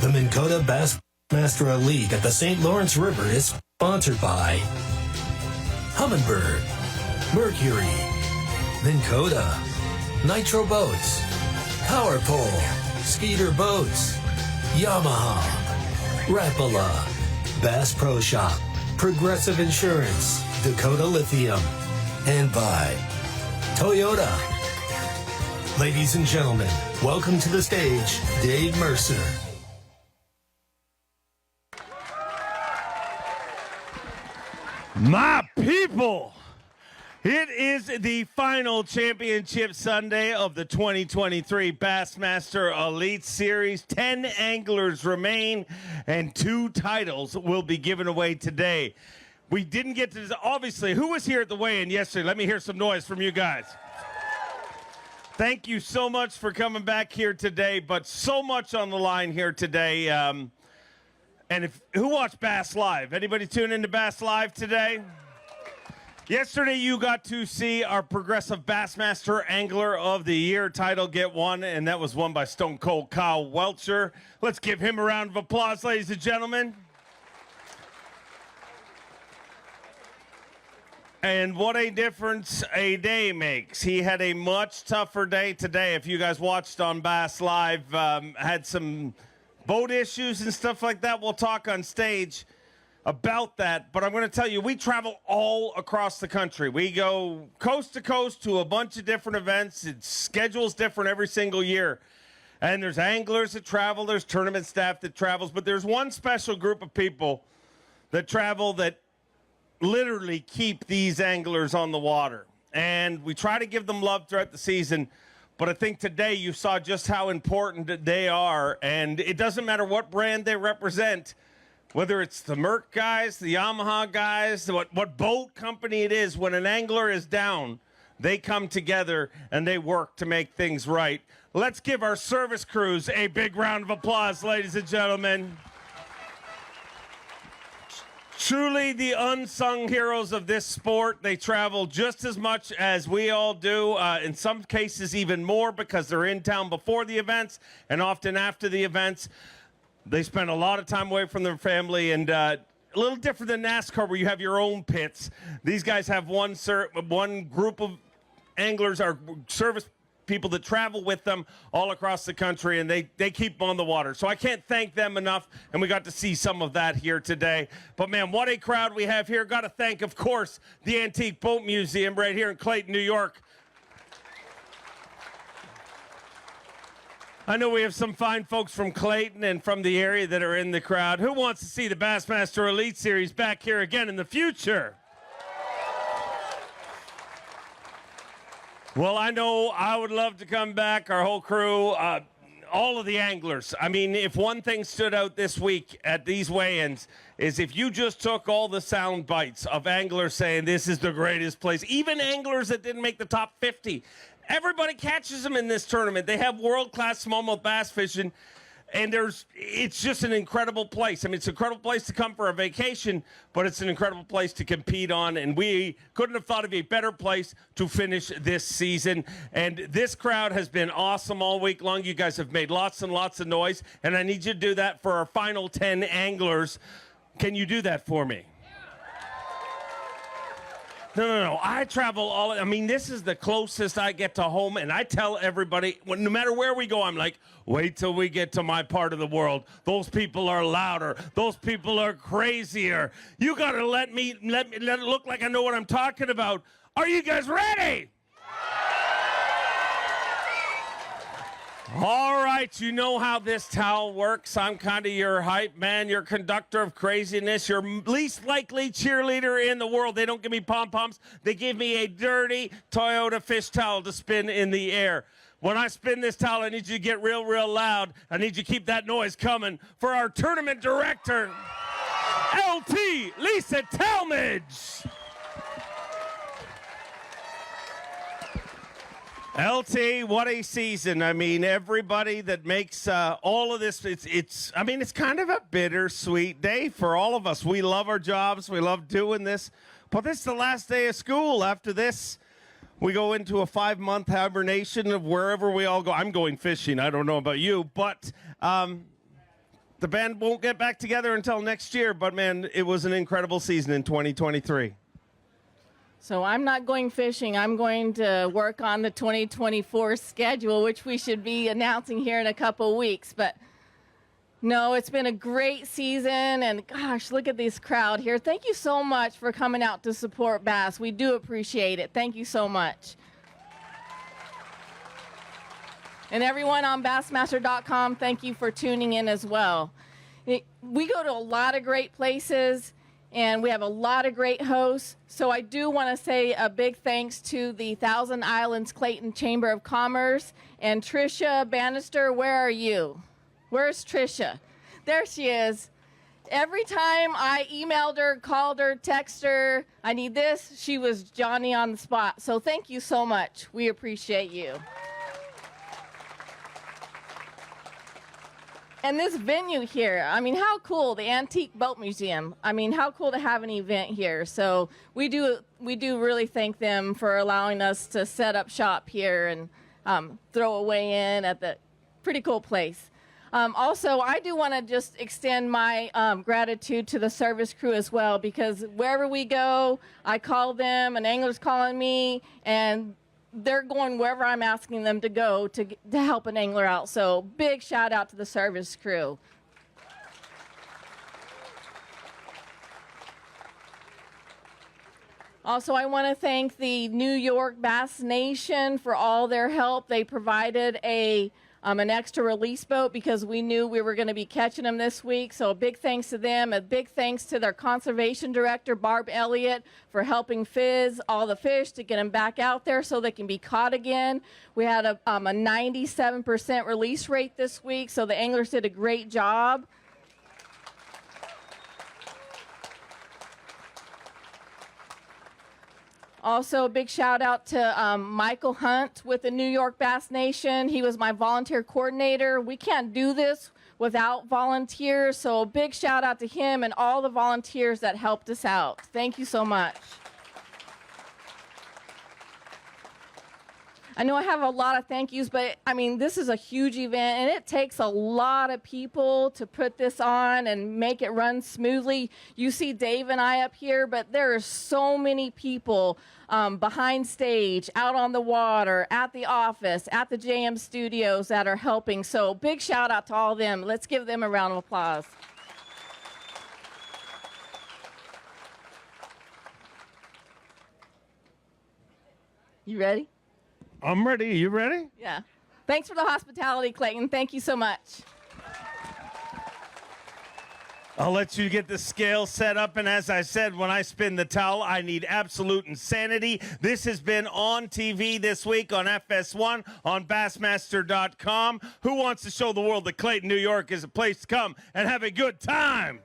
The Minn Kota Bassmaster Elite at the St. Lawrence River is sponsored by Humminbird, Mercury, Minn Kota, Nitro Boats, Power Pole, Skeeter Boats, Yamaha, Rapala, Bass Pro Shop, Progressive Insurance, Dakota Lithium, and by Toyota. Ladies and gentlemen, welcome to the stage, Dave Mercer. My people, it is the final championship Sunday of the 2023 Bassmaster Elite Series. 10 anglers remain, and 2 titles will be given away today. We didn't get to this. Obviously, who was here at the weigh-in yesterday? Let me hear some noise from you guys. Thank you so much for coming back here today, but so much on the line here today. And who watched Bass Live? Anybody tune into Bass Live today? Yesterday, you got to see our Progressive Bassmaster Angler of the Year title get won, and that was won by Stone Cold Kyle Welcher. Let's give him a round of applause, ladies and gentlemen. And what a difference a day makes. He had a much tougher day today. If you guys watched on Bass Live, had some boat issues and stuff like that. We'll talk on stage about that. But I'm going to tell you, we travel all across the country. We go coast to coast to a bunch of different events. Its schedule's different every single year. And there's anglers that travel. There's tournament staff that travels. But there's one special group of people that travel that literally keep these anglers on the water. And we try to give them love throughout the season. But I think today you saw just how important they are. And it doesn't matter what brand they represent, whether it's the Merc guys, the Yamaha guys, what boat company it is. When an angler is down, they come together and they work to make things right. Let's give our service crews a big round of applause, ladies and gentlemen. Truly the unsung heroes of this sport. They travel just as much as we all do, in some cases even more, because they're in town before the events and often after the events. They spend a lot of time away from their family, and a little different than NASCAR where you have your own pits. These guys have one group of anglers, or service people that travel with them all across the country, and they keep them on the water. So I can't thank them enough, and we got to see some of that here today. But, man, what a crowd we have here. Got to thank, of course, the Antique Boat Museum right here in Clayton, New York. I know we have some fine folks from Clayton and from the area that are in the crowd. Who wants to see the Bassmaster Elite Series back here again in the future? Well, I know I would love to come back, our whole crew, all of the anglers. I mean, if one thing stood out this week at these weigh-ins is if you just took all the sound bites of anglers saying this is the greatest place, even anglers that didn't make the top 50, everybody catches them in this tournament. They have world-class smallmouth bass fishing, and it's just an incredible place. I mean, it's an incredible place to come for a vacation, but it's an incredible place to compete on, and we couldn't have thought of a better place to finish this season. And this crowd has been awesome all week long. You guys have made lots and lots of noise, and I need you to do that for our final 10 anglers. Can you do that for me? No. I travel I mean, this is the closest I get to home, and I tell everybody, no matter where we go, I'm like, wait till we get to my part of the world. Those people are louder. Those people are crazier. You got to let it look like I know what I'm talking about. Are you guys ready? All right, you know how this towel works. I'm kind of your hype man, your conductor of craziness, your least likely cheerleader in the world. They don't give me pom-poms. They give me a dirty Toyota fish towel to spin in the air. When I spin this towel, I need you to get real, real loud. I need you to keep that noise coming for our tournament director, LT Lisa Talmadge. LT, what a season. I mean, everybody that makes all of this, it's kind of a bittersweet day for all of us. We love our jobs. We love doing this. But this is the last day of school. After this, we go into a 5-month hibernation of wherever we all go. I'm going fishing. I don't know about you, but The band won't get back together until next year, but man, it was an incredible season in 2023. So I'm not going fishing. I'm going to work on the 2024 schedule, which we should be announcing here in a couple weeks. But no, it's been a great season, and gosh, look at this crowd here. Thank you so much for coming out to support Bass. We do appreciate it. Thank you so much. And everyone on Bassmaster.com, thank you for tuning in as well. We go to a lot of great places, and we have a lot of great hosts. So I do want to say a big thanks to the Thousand Islands Clayton Chamber of Commerce. And Tricia Bannister, where are you? Where's Tricia? There she is. Every time I emailed her, called her, texted her, I need this, she was Johnny on the spot. So thank you so much. We appreciate you. And this venue here, I mean, how cool, the Antique Boat Museum. I mean, how cool to have an event here. So we do really thank them for allowing us to set up shop here and throw a weigh in at the pretty cool place. Also, I do want to just extend my gratitude to the service crew as well, because wherever we go, I call them, an angler's calling me, and they're going wherever I'm asking them to go to help an angler out. So big shout out to the service crew. Also, I want to thank the New York Bass Nation for all their help. They provided an extra release boat because we knew we were going to be catching them this week. So a big thanks to them. A big thanks to their conservation director, Barb Elliott, for helping fizz all the fish to get them back out there so they can be caught again. We had a 97% release rate this week, so the anglers did a great job. Also, a big shout out to Michael Hunt with the New York Bass Nation. He was my volunteer coordinator. We can't do this without volunteers, so a big shout out to him and all the volunteers that helped us out. Thank you so much. I know I have a lot of thank yous, but I mean, this is a huge event, and it takes a lot of people to put this on and make it run smoothly. You see Dave and I up here, but there are so many people behind stage, out on the water, at the office, at the JM studios that are helping. So big shout out to all of them. Let's give them a round of applause. You ready? I'm ready. You ready? Yeah. Thanks for the hospitality, Clayton. Thank you so much. I'll let you get the scale set up, and as I said, when I spin the towel, I need absolute insanity. This has been on TV this week on FS1, on Bassmaster.com. Who wants to show the world that Clayton, New York is a place to come and have a good time?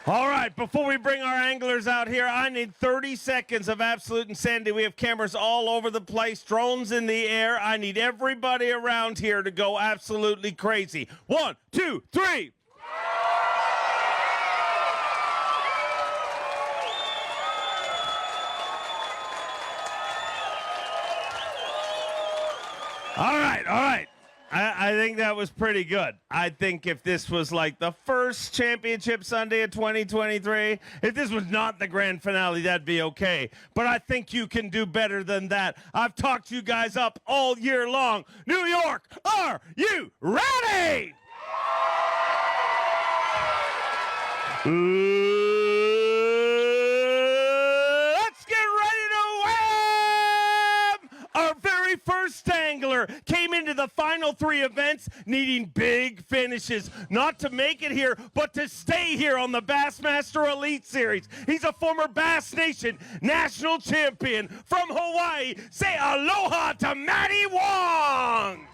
All right, before we bring our anglers out here, I need 30 seconds of absolute insanity. We have cameras all over the place, drones in the air. I need everybody around here to go absolutely crazy. 1, 2, 3. All right. I think that was pretty good. I think if this was like the first championship Sunday of 2023, if this was not the grand finale, that'd be okay. But I think you can do better than that. I've talked you guys up all year long. New York, are you ready? Let's get ready to wham! Our very first angler came into the final 3 events needing big finishes. Not to make it here, but to stay here on the Bassmaster Elite Series. He's a former Bass Nation national champion from Hawaii. Say aloha to Maddie Wong!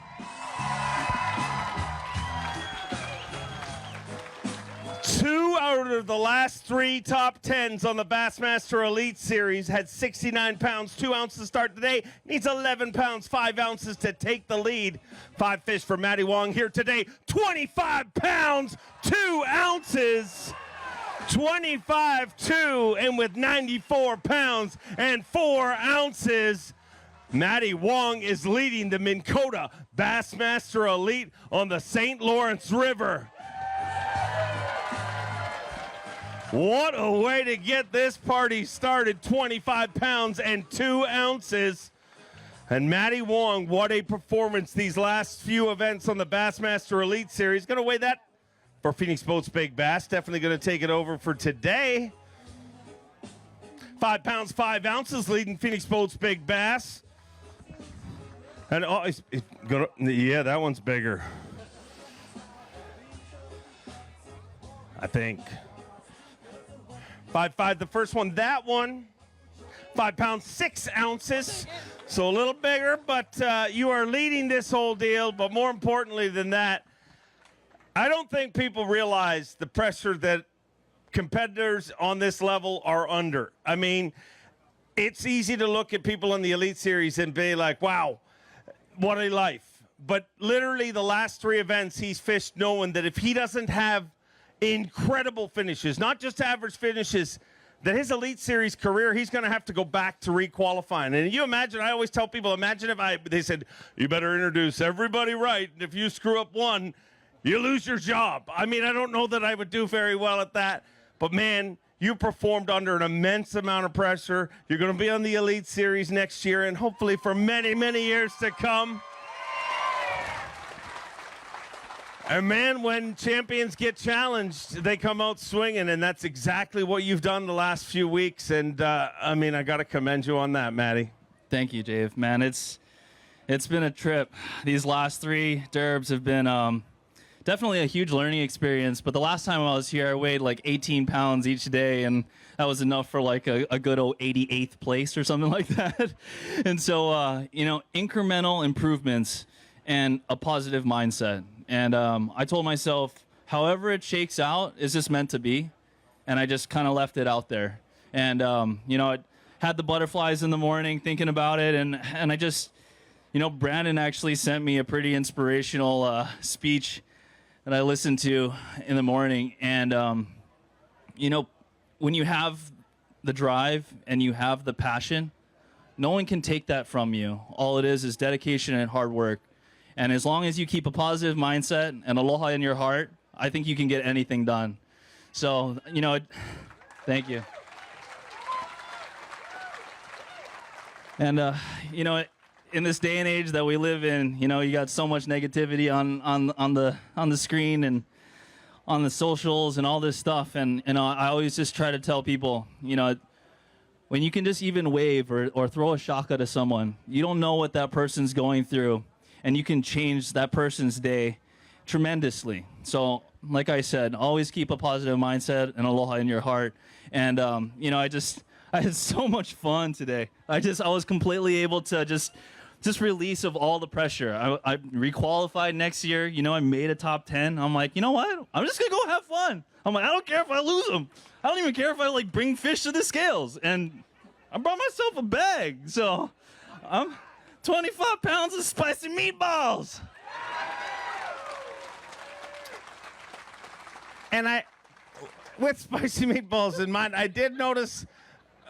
Two out of the last 3 top 10s on the Bassmaster Elite Series had 69 pounds, 2 ounces to start today. Needs 11 pounds, 5 ounces to take the lead. 5 fish for Maddie Wong here today. 25 pounds, 2 ounces. 25-2, and with 94 pounds and 4 ounces, Maddie Wong is leading the Minn Kota Bassmaster Elite on the St. Lawrence River. What a way to get this party started. 25 pounds and 2 ounces. And Maddie Wong, what a performance these last few events on the Bassmaster Elite Series. Going to weigh that for Phoenix Boats Big Bass. Definitely going to take it over for today. 5 pounds, 5 ounces, leading Phoenix Boats Big Bass. And yeah, that one's bigger. I think. 5'5", the first one. That one, 5 pounds, 6 ounces. So a little bigger, but you are leading this whole deal. But more importantly than that, I don't think people realize the pressure that competitors on this level are under. I mean, it's easy to look at people in the Elite Series and be like, wow, what a life. But literally the last 3 events he's fished knowing that if he doesn't have incredible finishes, not just average finishes, that his Elite Series career, he's going to have to go back to requalifying. And you imagine, I always tell people, imagine if they said, you better introduce everybody right, and if you screw up one, you lose your job. I mean, I don't know that I would do very well at that, but man, you performed under an immense amount of pressure. You're going to be on the Elite Series next year and hopefully for many, many years to come. And man, when champions get challenged, they come out swinging, and that's exactly what you've done the last few weeks. And I mean, I got to commend you on that, Maddie. Thank you, Dave. Man, it's been a trip. These last 3 derbs have been definitely a huge learning experience. But the last time I was here, I weighed like 18 pounds each day, and that was enough for like a good old 88th place or something like that. And so, you know, incremental improvements and a positive mindset. And I told myself, however it shakes out, is this meant to be? And I just kind of left it out there. And, you know, I had the butterflies in the morning thinking about it. And I just, you know, Brandon actually sent me a pretty inspirational speech that I listened to in the morning. And, you know, when you have the drive and you have the passion, no one can take that from you. All it is dedication and hard work. And as long as you keep a positive mindset and aloha in your heart, I think you can get anything done. So, you know, thank you. And, you know, in this day and age that we live in, you know, you got so much negativity on the screen and on the socials and all this stuff. And I always just try to tell people, you know, when you can just even wave or throw a shaka to someone, you don't know what that person's going through. And you can change that person's day tremendously. So, like I said, always keep a positive mindset and aloha in your heart. And, you know, I had so much fun today. I was completely able to just release of all the pressure. I requalified next year. You know, I made a top 10. I'm like, you know what? I'm just going to go have fun. I'm like, I don't care if I lose them. I don't even care if I, like, bring fish to the scales. And I brought myself a bag. So, I'm 25 pounds of spicy meatballs. And with spicy meatballs in mind, I did notice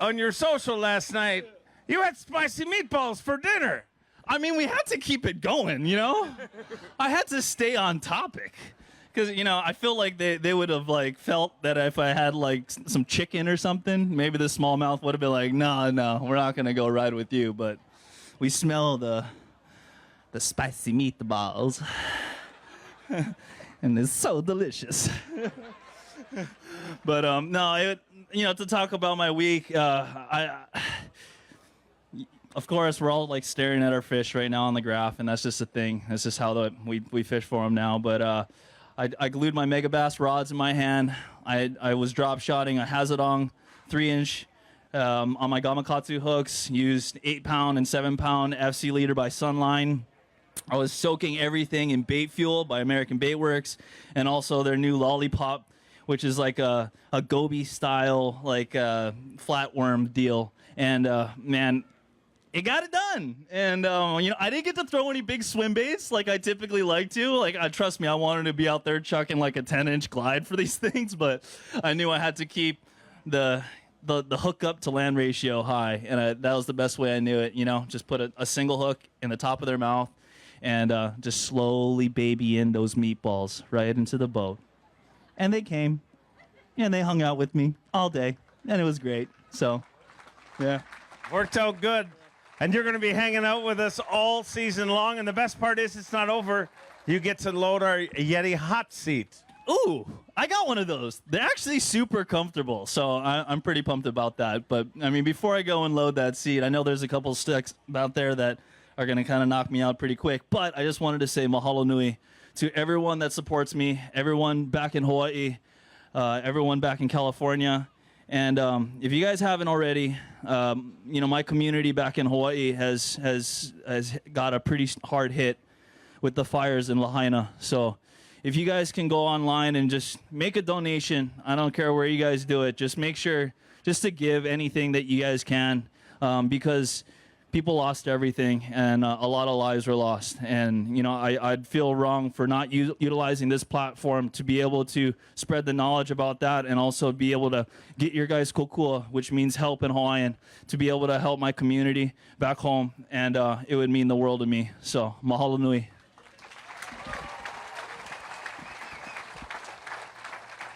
on your social last night, you had spicy meatballs for dinner. I mean, we had to keep it going, you know? I had to stay on topic. Because, you know, I feel like they would have, like, felt that if I had, like, some chicken or something, maybe the smallmouth would have been like, no, we're not going to go ride with you. But we smell the spicy meatballs. And it's so delicious. But, no, you know, to talk about my week, of course, we're all, like, staring at our fish right now on the graph, and that's just a thing. That's just how we fish for them now. But I glued my Mega Bass rods in my hand. I was drop shotting a Hazardong 3-inch on my Gamakatsu hooks, used 8-pound and 7-pound FC leader by Sunline. I was soaking everything in bait fuel by American Bait Works, and also their new Lollipop, which is like a goby style, like flatworm deal. And man, it got it done. And you know, I didn't get to throw any big swim baits like I typically like to. Like, trust me, I wanted to be out there chucking like a 10-inch glide for these things, but I knew I had to keep the the hook up to land ratio high, and that was the best way I knew it. Just put a single hook in the top of their mouth, and just slowly baby in those meatballs right into the boat. And they came, and they hung out with me all day, and it was great. So, yeah. Worked out good. And you're going to be hanging out with us all season long. And the best part is it's not over. You get to load our Yeti hot seat. Ooh, I got one of those. They're actually super comfortable, so I'm pretty pumped about that. But, I mean, before I go and load that seat, I know there's a couple sticks out there that are going to kind of knock me out pretty quick. But I just wanted to say mahalo nui to everyone that supports me, everyone back in Hawaii, everyone back in California. And if you guys haven't already, my community back in Hawaii has got a pretty hard hit with the fires in Lahaina. So if you guys can go online and just make a donation, I don't care where you guys do it, just make sure just to give anything that you guys can, because people lost everything, and a lot of lives were lost. And, I'd feel wrong for not utilizing this platform to be able to spread the knowledge about that, and also be able to get your guys kokua, which means help in Hawaiian, to be able to help my community back home. And it would mean the world to me. So, mahalo nui.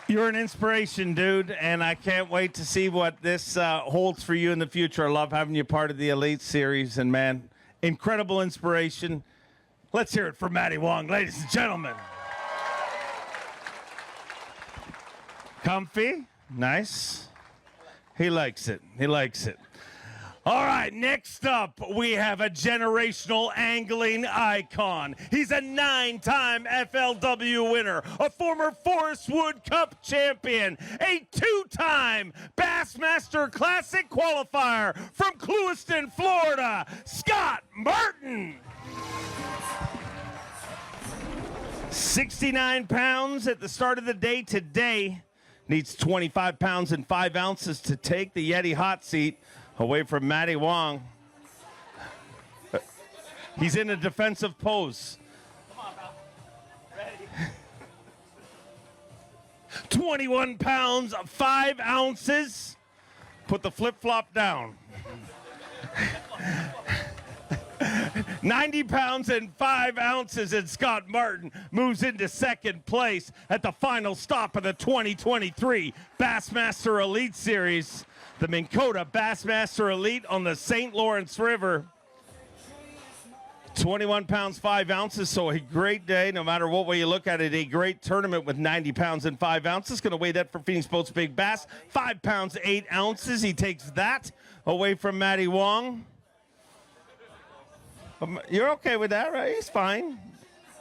You're an inspiration, dude, and I can't wait to see what this holds for you in the future. I love having you part of the Elite Series, and, man, incredible inspiration. Let's hear it for Maddie Wong, ladies and gentlemen. Comfy, nice. He likes it. He likes it. All right, next up, we have a generational angling icon. He's a 9-time FLW winner, a former Forest Wood Cup champion, a 2-time Bassmaster Classic qualifier from Clewiston, Florida, Scott Burton. 69 pounds at the start of the day today. Needs 25 pounds and 5 ounces to take the Yeti hot seat away from Maddie Wong. He's in a defensive pose. Come on, bro. Ready. 21 pounds, 5 ounces. Put the flip-flop down. 90 pounds and 5 ounces, and Scott Martin moves into second place at the final stop of the 2023 Bassmaster Elite Series. The Minn Kota Bassmaster Elite on the St. Lawrence River. 21 pounds, 5 ounces, so a great day, no matter what way you look at it. A great tournament with 90 pounds and 5 ounces. Going to weigh that for Phoenix Boats Big Bass. 5 pounds, 8 ounces. He takes that away from Maddie Wong. You're okay with that, right? He's fine.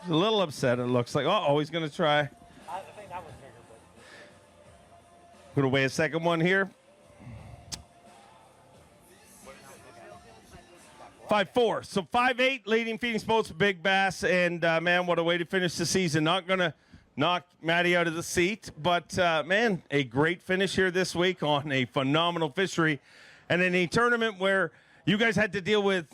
He's a little upset, it looks like. Uh-oh, he's going to try. I think that was bigger, but... Going to weigh a second one here. 5'4", so 5'8", leading Phoenix Boats Big Bass, and man, what a way to finish the season. Not gonna knock Maddie out of the seat, but man, a great finish here this week on a phenomenal fishery, and in a tournament where you guys had to deal with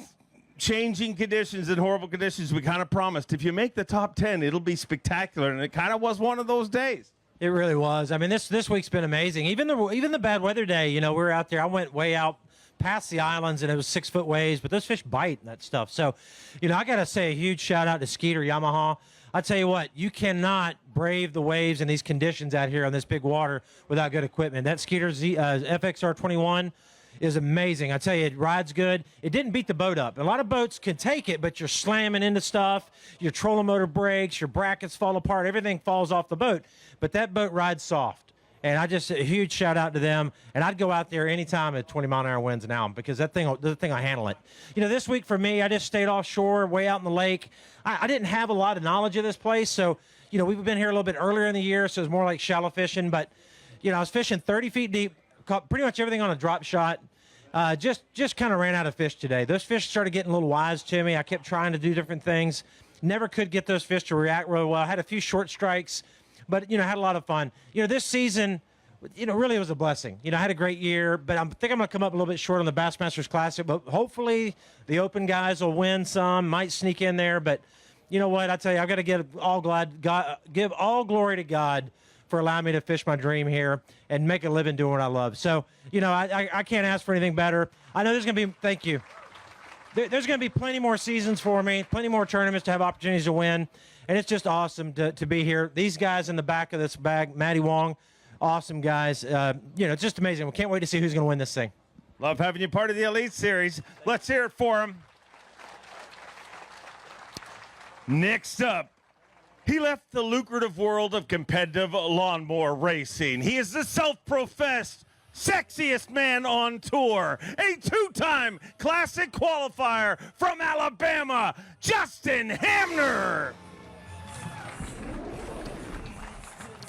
changing conditions and horrible conditions. We kind of promised if you make the top 10, it'll be spectacular, and it kind of was one of those days. It really was. I mean, this week's been amazing. Even the bad weather day, we were out there. I went way out past the islands, and it was 6-foot waves, but those fish bite and that stuff. So, I got to say a huge shout out to Skeeter Yamaha. I tell you what, you cannot brave the waves in these conditions out here on this big water without good equipment. That Skeeter FXR21 is amazing. I tell you, it rides good. It didn't beat the boat up. A lot of boats can take it, but you're slamming into stuff. Your trolling motor breaks. Your brackets fall apart. Everything falls off the boat. But that boat rides soft. And a huge shout out to them. And I'd go out there anytime at 20-mile-an-hour winds an hour because the thing will handle it. This week for me, I just stayed offshore, way out in the lake. I didn't have a lot of knowledge of this place. So, we've been here a little bit earlier in the year, so it's more like shallow fishing. But, I was fishing 30 feet deep, caught pretty much everything on a drop shot. Just kind of ran out of fish today. Those fish started getting a little wise to me. I kept trying to do different things. Never could get those fish to react really well. I had a few short strikes. But, had a lot of fun. This season, really it was a blessing. I had a great year, but I think I'm going to come up a little bit short on the Bassmasters Classic. But hopefully the open guys will win some, might sneak in there. But you know what? I tell you, I've got to give all glory to God for allowing me to fish my dream here and make a living doing what I love. So, you know, I can't ask for anything better. I know there's going to be, thank you. There's going to be plenty more seasons for me, plenty more tournaments to have opportunities to win. And it's just awesome to be here. These guys in the back of this bag, Maddie Wong, awesome guys. You know, it's just amazing. We can't wait to see who's going to win this thing. Love having you part of the Elite Series. Let's hear it for him. Next up, he left the lucrative world of competitive lawnmower racing. He is the self-professed sexiest man on tour, a two-time classic qualifier from Alabama, Johnston Hamner.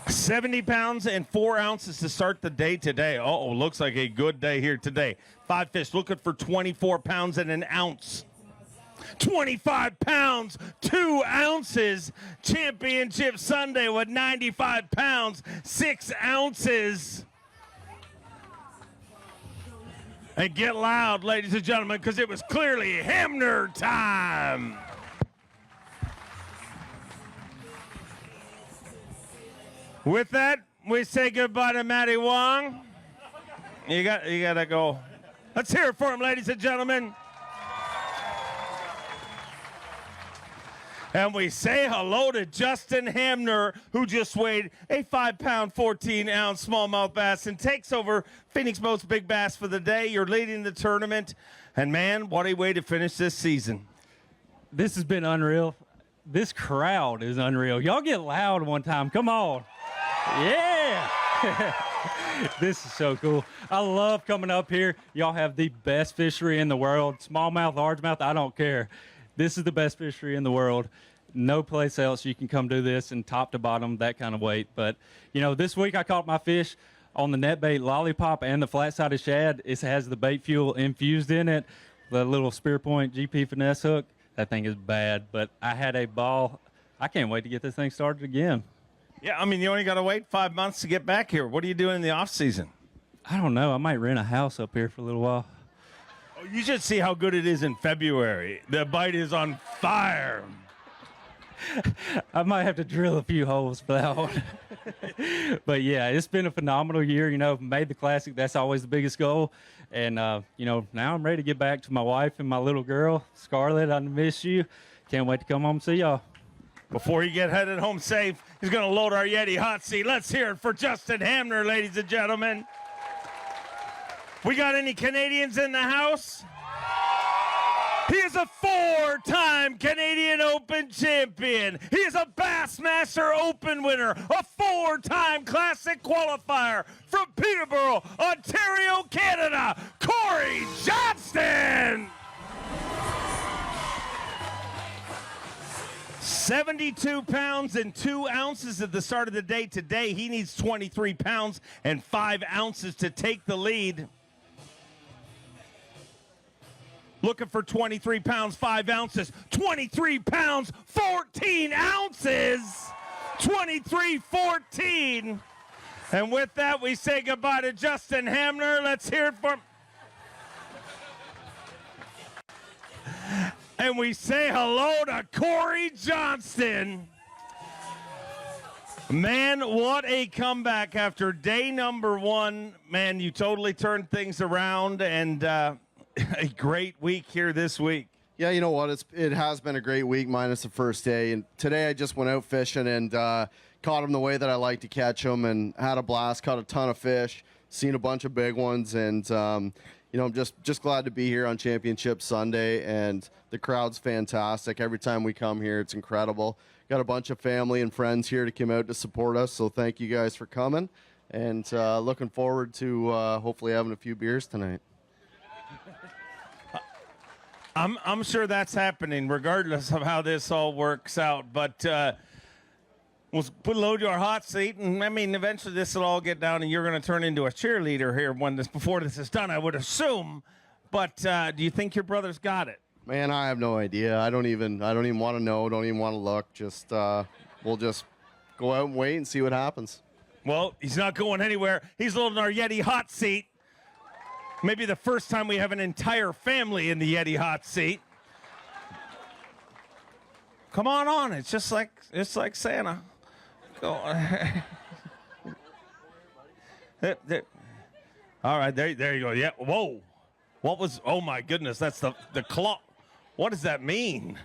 70 pounds and 4 ounces to start the day today. Uh-oh, looks like a good day here today. 5 fish looking for 24 pounds and an ounce. 25 pounds, 2 ounces. Championship Sunday with 95 pounds, 6 ounces. And get loud, ladies and gentlemen, because it was clearly Hamner time. With that, we say goodbye to Maddie Wong. You gotta go. Let's hear it for him, ladies and gentlemen. And we say hello to Johnston Hamner, who just weighed a 5-pound, 14-ounce smallmouth bass and takes over Phoenix Boat's big bass for the day. You're leading the tournament. And, man, what a way to finish this season. This has been unreal. This crowd is unreal. Y'all get loud one time. Come on. Yeah. This is so cool. I love coming up here. Y'all have the best fishery in the world. Smallmouth, largemouth, I don't care. This is the best fishery in the world. No place else you can come do this and top to bottom, that kind of weight. But, you know, this week I caught my fish on the net bait lollipop and the flat-sided shad. It has the bait fuel infused in it. The little Spear Point GP finesse hook. That thing is bad, but I had a ball. I can't wait to get this thing started again. Yeah, I mean, you only got to wait 5 months to get back here. What are you doing in the off-season? I don't know. I might rent a house up here for a little while. Oh, you should see how good it is in February. The bite is on fire. I might have to drill a few holes for that one. But, yeah, it's been a phenomenal year. You know, made the Classic. That's always the biggest goal. And, you know, now I'm ready to get back to my wife and my little girl. Scarlett, I miss you. Can't wait to come home and see y'all. Before you get headed home safe, he's going to load our Yeti hot seat. Let's hear it for Johnston Hamner, ladies and gentlemen. We got any Canadians in the house? He is a 4-time Canadian Open champion. He is a Bassmaster Open winner, a 4-time Classic qualifier from Peterborough, Ontario, Canada, Corey Johnston. 72 pounds and 2 ounces at the start of the day today. He needs 23 pounds and 5 ounces to take the lead. Looking for 23 pounds, 5 ounces. 23 pounds, 14 ounces. 23-14. And with that, we say goodbye to Johnston Hamner. Let's hear it for him. And we say hello to Corey Johnston. Man, what a comeback after day number 1. Man, you totally turned things around, and a great week here this week. Yeah, you know what? It has been a great week minus the first day. And today I just went out fishing and caught them the way that I like to catch them and had a blast, caught a ton of fish, seen a bunch of big ones. And, you know, I'm just glad to be here on Championship Sunday. And the crowd's fantastic. Every time we come here, it's incredible. Got a bunch of family and friends here to come out to support us. So thank you guys for coming. And looking forward to hopefully having a few beers tonight. I'm sure that's happening regardless of how this all works out. But we'll load your hot seat, and I mean, eventually this will all get down, and you're going to turn into a cheerleader here before this is done, I would assume. But do you think your brother's got it? Man, I have no idea. I don't even want to know. Don't even want to look. Just we'll just go out and wait and see what happens. Well, he's not going anywhere. He's loading our Yeti hot seat. Maybe the first time we have an entire family in the Yeti hot seat. Come on. It's just like Santa. Go. All right, there you go. Yeah. Whoa. What was? Oh my goodness, that's the claw. What does that mean?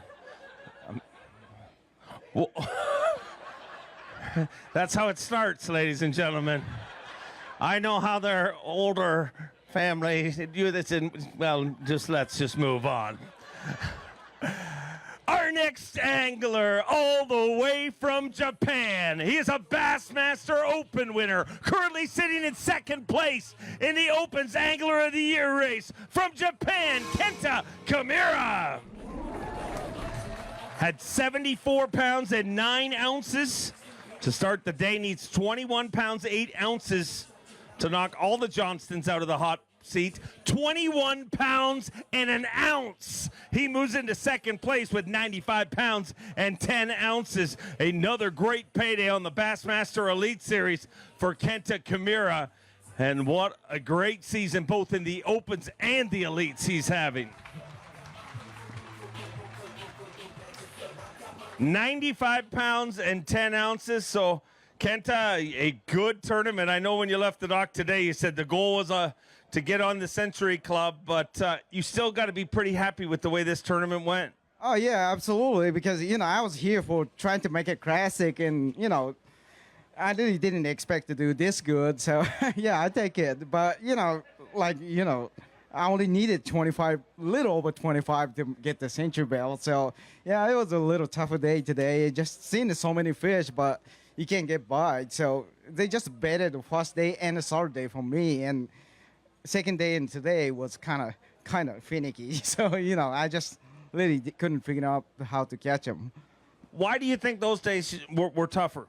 Well, that's how it starts, ladies and gentlemen. I know how their older family do this. Well, let's just move on. Our next angler, all the way from Japan. He is a Bassmaster Open winner, currently sitting in second place in the Open's Angler of the Year race. From Japan, Kenta Chimura. Had 74 pounds and 9 ounces. To start the day, needs 21 pounds, 8 ounces to knock all the Johnstons out of the hot seat. 21 pounds and an ounce. He moves into second place with 95 pounds and 10 ounces. Another great payday on the Bassmaster Elite Series for Kenta Chimura. And what a great season, both in the Opens and the Elites he's having. 95 pounds and 10 ounces. So, Kenta, a good tournament. I know when you left the dock today, you said the goal was to get on the Century Club, but you still got to be pretty happy with the way this tournament went. Oh, yeah, absolutely. Because, I was here for trying to make a classic, and, I really didn't expect to do this good. So, yeah, I take it. But, I only needed 25, little over 25 to get the Century Belt. So, yeah, it was a little tougher day today. Just seeing so many fish, but you can't get by. So they just betted the first day and the third day for me. And second day and today was kind of finicky. So, I just really couldn't figure out how to catch them. Why do you think those days were tougher?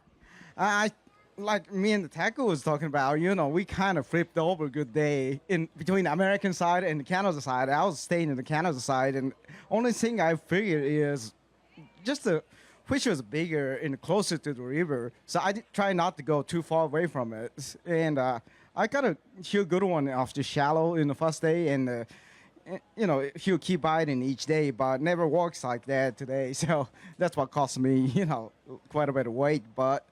Like me and the tackle was talking about, we kind of flipped over a good day in between the American side and the Canada side. I was staying in the Canada side, and only thing I figured is just the fish was bigger and closer to the river, so I try not to go too far away from it. And I got a huge good one off the shallow in the first day, and he'll keep biting each day, but never works like that today. So that's what cost me, quite a bit of weight, but.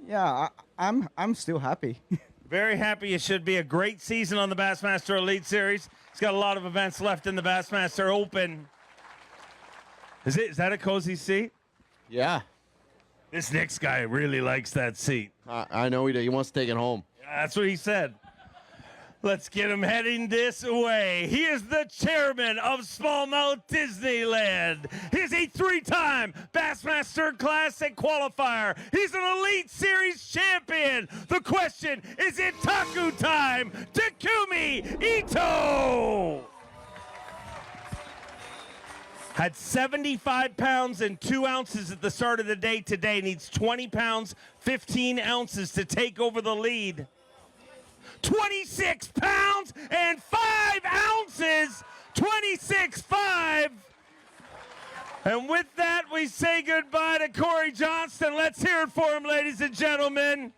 Yeah, I'm still happy. Very happy. It should be a great season on the Bassmaster Elite Series. He's got a lot of events left in the Bassmaster Open. Is that a cozy seat? Yeah. This next guy really likes that seat. I know he does. He wants to take it home. That's what he said. Let's get him heading this way. He is the chairman of Smallmouth Disneyland. He's a 3-time Bassmaster Classic qualifier. He's an Elite Series champion. The question, is it taco time? Takumi Ito! Had 75 pounds and 2 ounces at the start of the day today. Needs 20 pounds, 15 ounces to take over the lead. 26 pounds and 5 ounces, 26.5. And with that, we say goodbye to Corey Johnston. Let's hear it for him, ladies and gentlemen.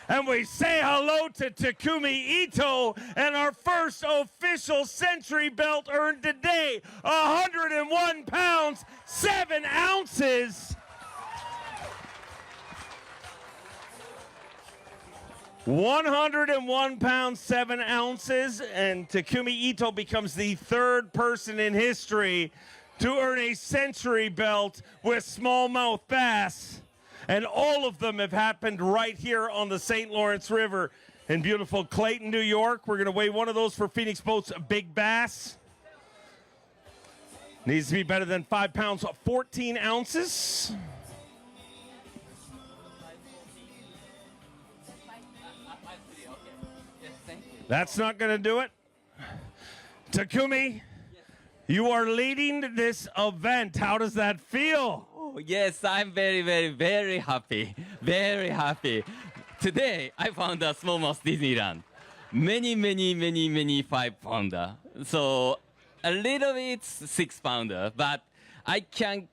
And we say hello to Takumi Ito and our first official Century Belt earned today, 101 pounds, 7 ounces. 101 pounds, 7 ounces, and Takumi Ito becomes the 3rd person in history to earn a Century Belt with smallmouth bass. And all of them have happened right here on the St. Lawrence River in beautiful Clayton, New York. We're going to weigh one of those for Phoenix Boats Big Bass. Needs to be better than 5 pounds, 14 ounces. That's not going to do it. Takumi, you are leading this event. How does that feel? Oh, yes, I'm very, very, very happy. Very happy. Today, I found a smallmouth Disneyland. Many 5-pounder. So, a little bit 6-pounder, but I can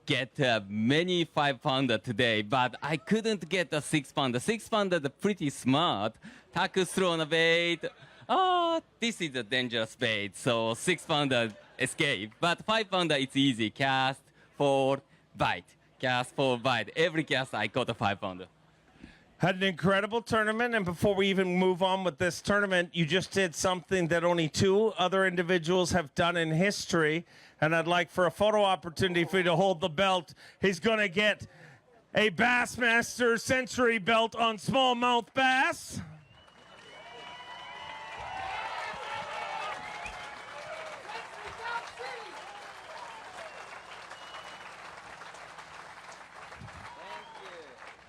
get many 5-pounder today, but I couldn't get a 6-pounder. 6-pounder is pretty smart. Taku's thrown a bait. Oh, this is a dangerous bait. So 6-pounder escape. But 5-pounder, it's easy. Cast, forward, bite. Cast, forward, bite. Every cast, I caught a 5-pounder. Had an incredible tournament, and before we even move on with this tournament, you just did something that only 2 other individuals have done in history, and I'd like for a photo opportunity for you to hold the belt. He's going to get a Bassmaster Century belt on smallmouth bass.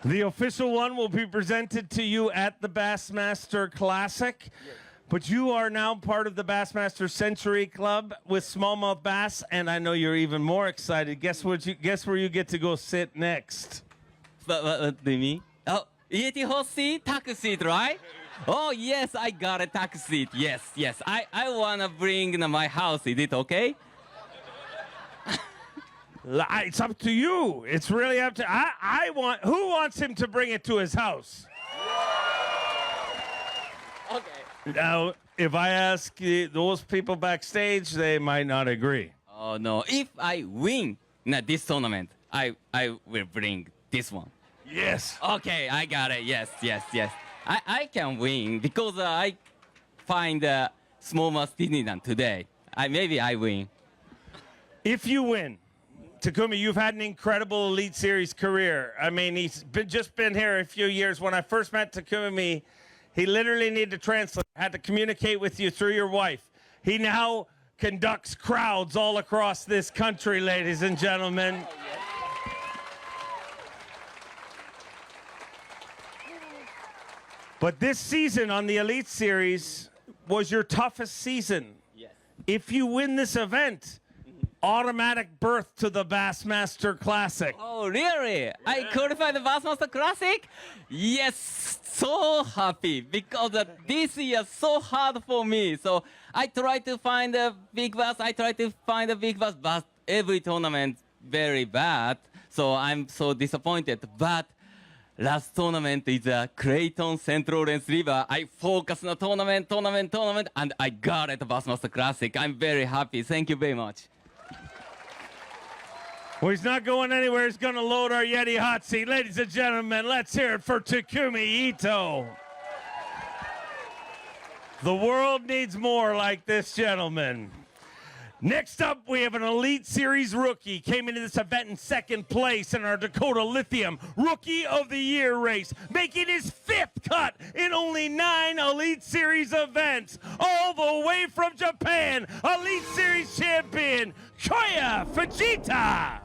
The official one will be presented to you at the Bassmaster Classic. Yes. But you are now part of the Bassmaster Century Club with smallmouth bass, and I know you're even more excited. Guess where you get to go sit next? What do you mean? Oh, Yeti hot seat, tax seat, right? Oh yes, I got a tax seat. Yes. I wanna bring in my house. Is it okay? It's up to you. It's really up to who wants him to bring it to his house? Okay. Now, if I ask those people backstage, they might not agree. Oh no! If I win this tournament, I will bring this one. Yes. Okay, I got it. Yes. I can win because I find smallmouth Disneyland today. Maybe I win. If you win, Takumi, you've had an incredible Elite Series career. I mean, he's just been here a few years. When I first met Takumi, he literally needed to translate, had to communicate with you through your wife. He now conducts crowds all across this country, ladies and gentlemen. Oh, yes. But this season on the Elite Series was your toughest season. Yes. If you win this event, automatic berth to the Bassmaster Classic. Oh, really? Yeah. I qualified the Bassmaster Classic? Yes, so happy because this year so hard for me. So I try to find a big bass. But every tournament very bad. So I'm so disappointed. But last tournament is Clayton St. Lawrence River. I focus on the tournament, and I got it, the Bassmaster Classic. I'm very happy. Thank you very much. Well, he's not going anywhere. He's going to load our Yeti hot seat. Ladies and gentlemen, let's hear it for Takumi Ito. The world needs more like this gentleman. Next up, we have an Elite Series rookie. Came into this event in 2nd place in our Dakota Lithium Rookie of the Year race, making his 5th cut in only 9 Elite Series events. All the way from Japan, Elite Series champion, Chiharu Fujita.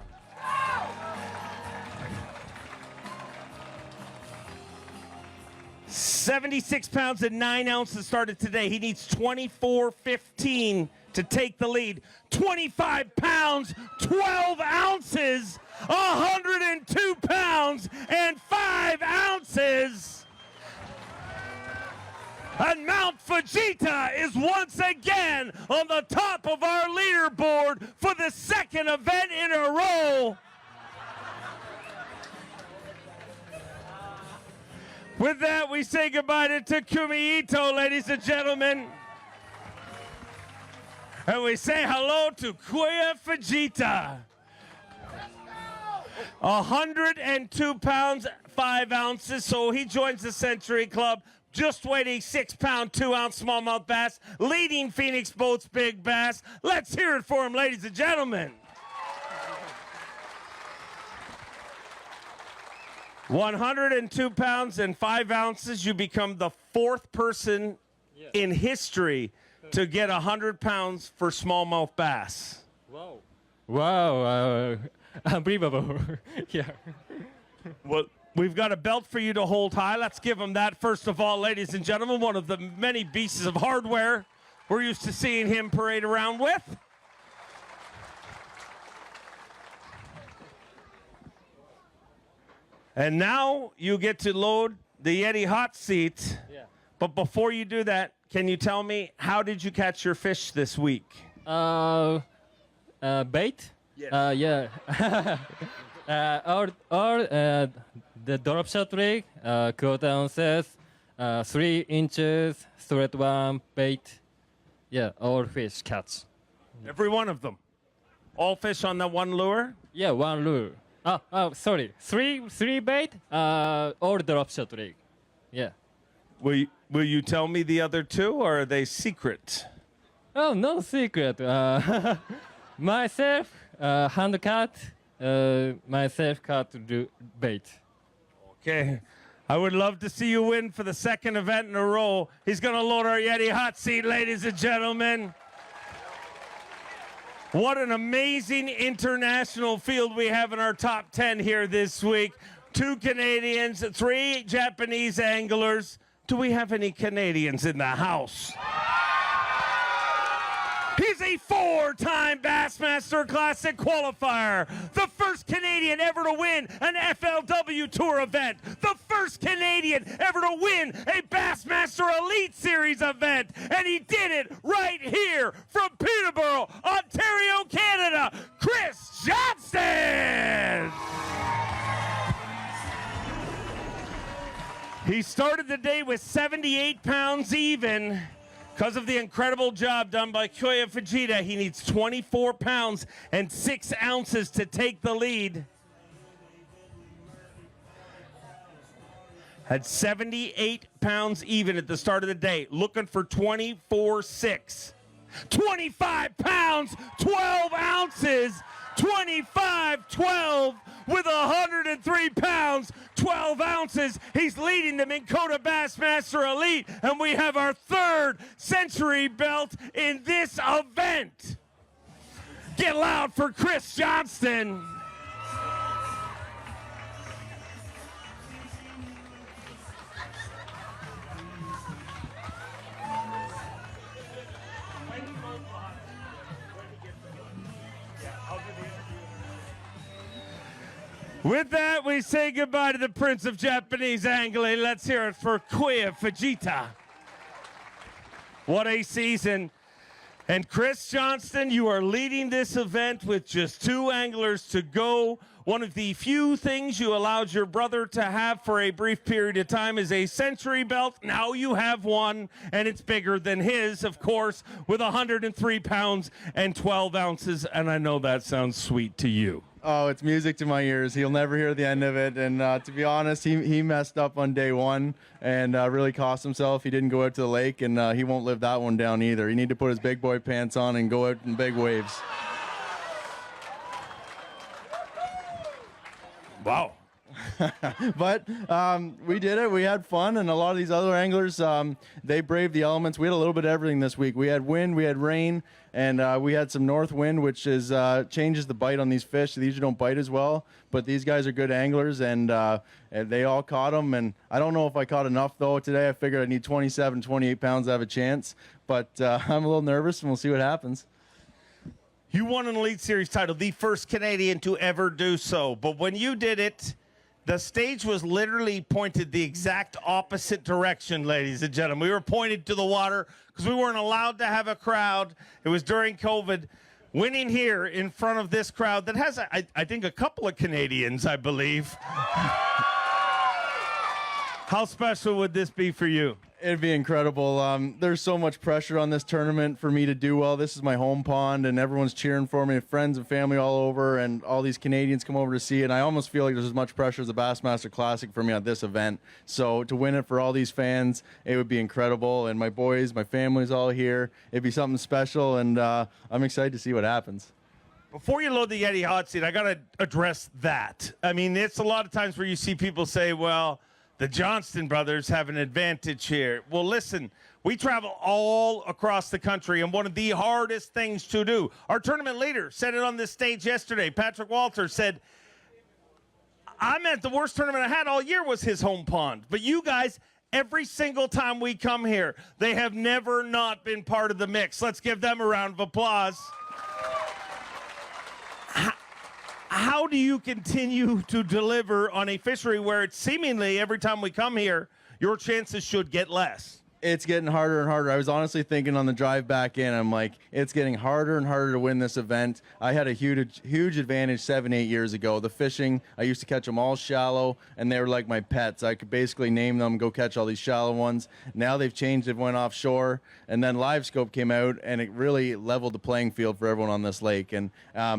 76 pounds and 9 ounces started today. He needs 24.15 to take the lead. 25 pounds, 12 ounces, 102 pounds and 5 ounces. And Mount Fujita is once again on the top of our leaderboard for the 2nd event in a row. With that, we say goodbye to Takumi Ito, ladies and gentlemen. And we say hello to Chiharu Fujita. 102 pounds, 5 ounces, so he joins the Century Club. Just waiting, 6-pound, 2-ounce smallmouth bass, leading Phoenix Boats Big Bass. Let's hear it for him, ladies and gentlemen. 102 pounds and 5 ounces. You become the 4th person in history to get 100 pounds for smallmouth bass. Wow. Wow. Unbelievable. Yeah. Well, we've got a belt for you to hold high. Let's give him that. First of all, ladies and gentlemen, one of the many pieces of hardware we're used to seeing him parade around with. And now you get to load the Yeti hot seat. Yeah. But before you do that, can you tell me, how did you catch your fish this week? Bait? Yes. Yeah. The drop shot rig, quarter ounces, 3 inches, thread one, bait. Yeah, all fish catch. Every one of them? All fish on that one lure? Yeah, one lure. Sorry. Three bait, all drop shot rig. Yeah. Will you tell me the other two, or are they secret? Oh, no secret. Myself, hand cut. Myself cut to do bait. Okay. I would love to see you win for the second event in a row. He's going to load our Yeti hot seat, ladies and gentlemen. What an amazing international field we have in our top 10 here this week. 2 Canadians, 3 Japanese anglers. Do we have any Canadians in the house? He's a 4-time Bassmaster Classic qualifier. The first Canadian ever to win an FLW Tour event. The first Canadian ever to win a Bassmaster Elite Series event. And he did it right here from Peterborough, Ontario, Canada, Chris Johnston. He started the day with 78 pounds even. Because of the incredible job done by Chiharu Fujita, he needs 24 pounds and 6 ounces to take the lead. Had 78 pounds even at the start of the day, looking for 24.6. 25 pounds, 12 ounces, 25-12 with 103 pounds, 12 ounces. He's leading the Minn Kota Bassmaster Elite, and we have our 3rd century belt in this event. Get loud for Chris Johnston. With that, we say goodbye to the Prince of Japanese Angling. Let's hear it for Chiharu Fujita. What a season. And Chris Johnston, you are leading this event with just 2 anglers to go. One of the few things you allowed your brother to have for a brief period of time is a century belt. Now you have one, and it's bigger than his, of course, with 103 pounds and 12 ounces. And I know that sounds sweet to you. Oh, it's music to my ears. He'll never hear the end of it. And to be honest, he messed up on day 1 and really cost himself. He didn't go out to the lake, and he won't live that one down either. He need to put his big boy pants on and go out in big waves. Wow. But we did it. We had fun, and a lot of these other anglers, they braved the elements. We had a little bit of everything this week. We had wind, we had rain, and we had some north wind, which is changes the bite on these fish. These don't bite as well, but these guys are good anglers, and they all caught them. And I don't know if I caught enough, though, today. I figured I need 27, 28 pounds to have a chance, but I'm a little nervous, and we'll see what happens. You won an Elite Series title, the first Canadian to ever do so. But when you did it, the stage was literally pointed the exact opposite direction, ladies and gentlemen. We were pointed to the water because we weren't allowed to have a crowd. It was during COVID. Winning here in front of this crowd that has, I think, a couple of Canadians, I believe. How special would this be for you? It'd be incredible. There's so much pressure on this tournament for me to do well. This is my home pond, and everyone's cheering for me, friends and family all over, and all these Canadians come over to see it. And I almost feel like there's as much pressure as the Bassmaster Classic for me at this event. So to win it for all these fans, it would be incredible. And my boys, my family's all here. It'd be something special, and I'm excited to see what happens. Before you load the Yeti hot seat, I got to address that. I mean, it's a lot of times where you see people say, well, the Johnston brothers have an advantage here. Well, listen, we travel all across the country, and one of the hardest things to do, our tournament leader said it on this stage yesterday. Patrick Walter said, I'm at the worst tournament I had all year was his home pond. But you guys, every single time we come here, they have never not been part of the mix. Let's give them a round of applause. How do you continue to deliver on a fishery where it's seemingly every time we come here, your chances should get less? It's getting harder and harder. I was honestly thinking on the drive back in, I'm like, it's getting harder and harder to win this event. I had a huge advantage 7-8 years ago. The fishing, I used to catch them all shallow, and they were like my pets. I could basically name them, go catch all these shallow ones. Now they've changed, it went offshore, and then Live Scope came out, and it really leveled the playing field for everyone on this lake. And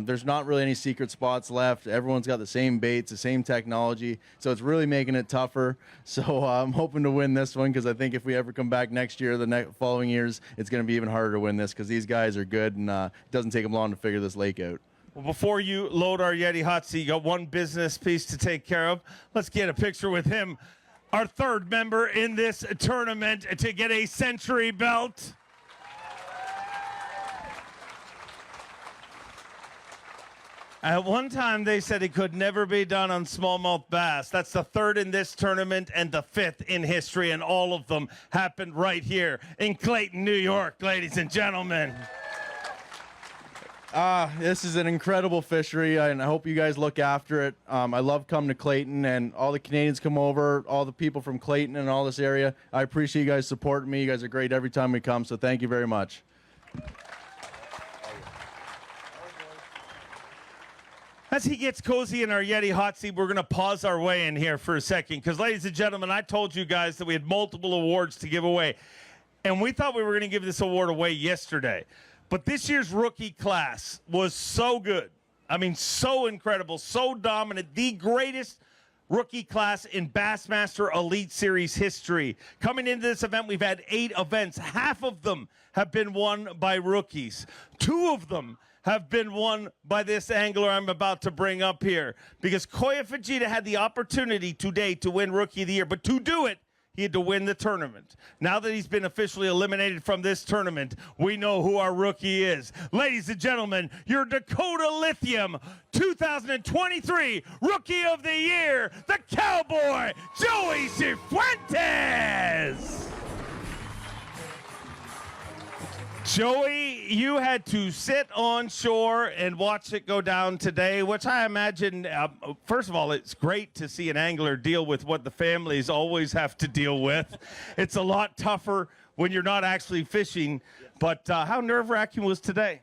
there's not really any secret spots left. Everyone's got the same baits, the same technology, so it's really making it tougher. So I'm hoping to win this one, because I think if we ever come back next year, the following years, it's going to be even harder to win this, because these guys are good, and it doesn't take them long to figure this lake out. Well, before you load our Yeti hot seat, you got one business piece to take care of. Let's get a picture with him, our third member in this tournament to get a century belt. At one time, they said it could never be done on smallmouth bass. That's the third in this tournament and the fifth in history, and all of them happened right here in Clayton, New York, ladies and gentlemen. This is an incredible fishery, and I hope you guys look after it. I love coming to Clayton, and all the Canadians come over, all the people from Clayton and all this area. I appreciate you guys supporting me. You guys are great every time we come, so thank you very much. As he gets cozy in our Yeti hot seat, we're going to pause our way in here for a second, because, ladies and gentlemen, I told you guys that we had multiple awards to give away, and we thought we were going to give this award away yesterday. But this year's rookie class was so good. I mean, so incredible, so dominant, the greatest rookie class in Bassmaster Elite Series history. Coming into this event, we've had 8 events. Half of them have been won by rookies. 2 of them have been won by this angler I'm about to bring up here, because Koya Fujita had the opportunity today to win Rookie of the Year, but to do it, he had to win the tournament. Now that he's been officially eliminated from this tournament, we know who our rookie is. Ladies and gentlemen, your Dakota Lithium 2023 Rookie of the Year, the Cowboy, Joey Cifuentes. Joey, you had to sit on shore and watch it go down today, which I imagine, first of all, it's great to see an angler deal with what the families always have to deal with. It's a lot tougher when you're not actually fishing, but how nerve-wracking was today?